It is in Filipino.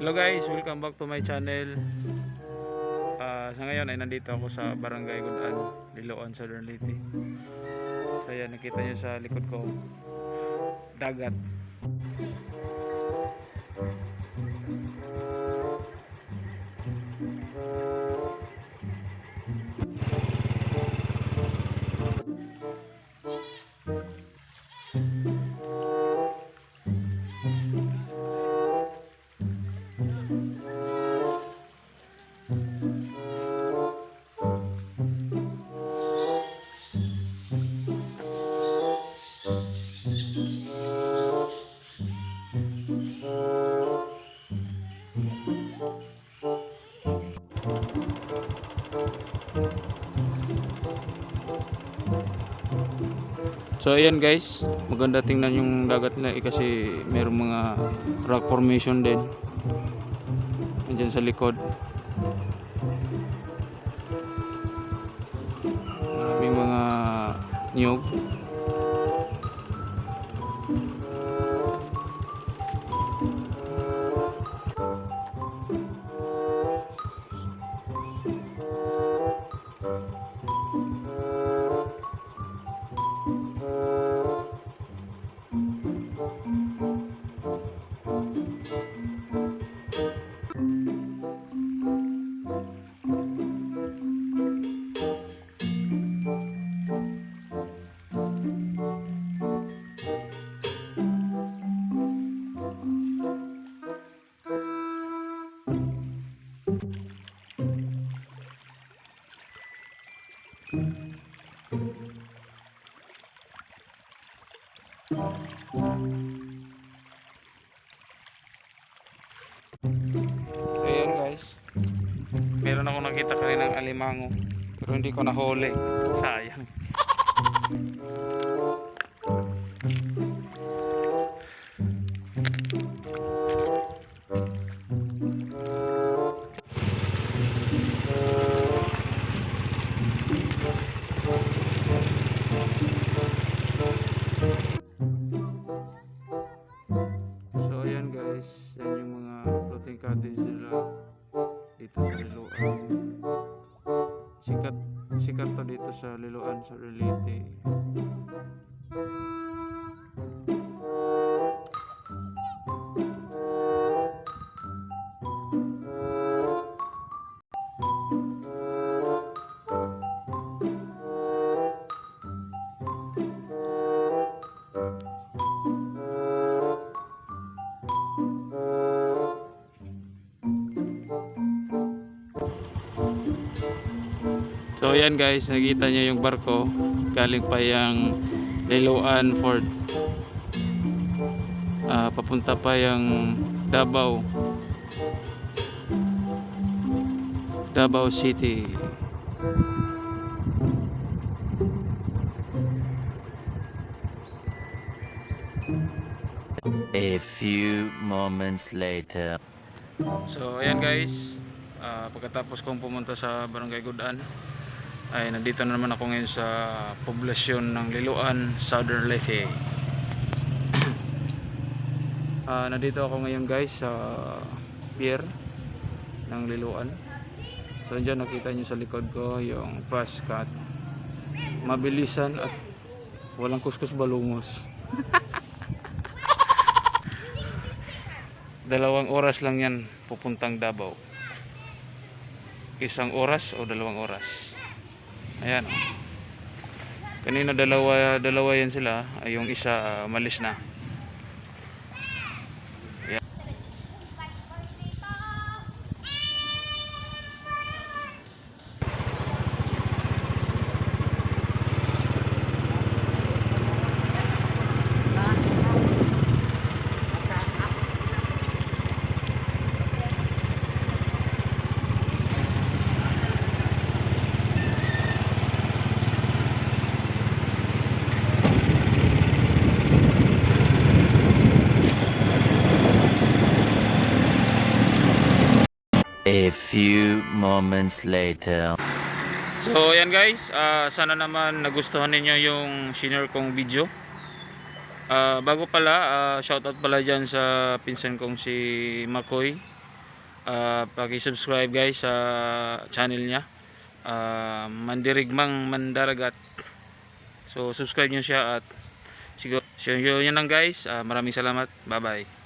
Hello guys, welcome back to my channel. Sa ngayon ay nandito ako sa Barangay Gudan, Liloan, Southern Leyte. So yan, nakita nyo sa likod ko, dagat. So ayan guys, maganda tingnan yung dagat nila kasi mayroong mga rock formation din andyan sa likod. May mga niyog. Ayan guys, meron ako nakita kaninang alimango pero hindi ko nahuli, sayang. So ayan guys, yan yung mga floating cottage nila dito sa Liloan. Sikat to dito sa Liloan sa Leyte. So ayan guys, nakita nyo yung barko galing pa yung Liloan Fort, papunta pa yung Davao City. A few moments later. So ayan guys, pagkatapos kong pumunta sa Barangay Gudan ay nandito na naman ako ngayon sa poblasyon ng Liloan, Southern Leyte. Nandito ako ngayon guys sa pier ng Liloan. So dyan nakita nyo sa likod ko yung fast cut, mabilisan at walang kuskus balungos. 2 oras lang yan pupuntang Davao. 1 oras o 2 oras. Ayan, kanina dalawa yan sila, ay yung isa malis na. Ayan. A few moments later. So ayan guys, sana naman nagustuhan ninyo yung senior kong video. Bago pala, shoutout pala dyan sa pinsan kong si Makoy. paki-subscribe guys sa channel niya, Mandirigmang Mandaragat. So subscribe nyo siya at siguro yun lang guys. Maraming salamat, bye bye.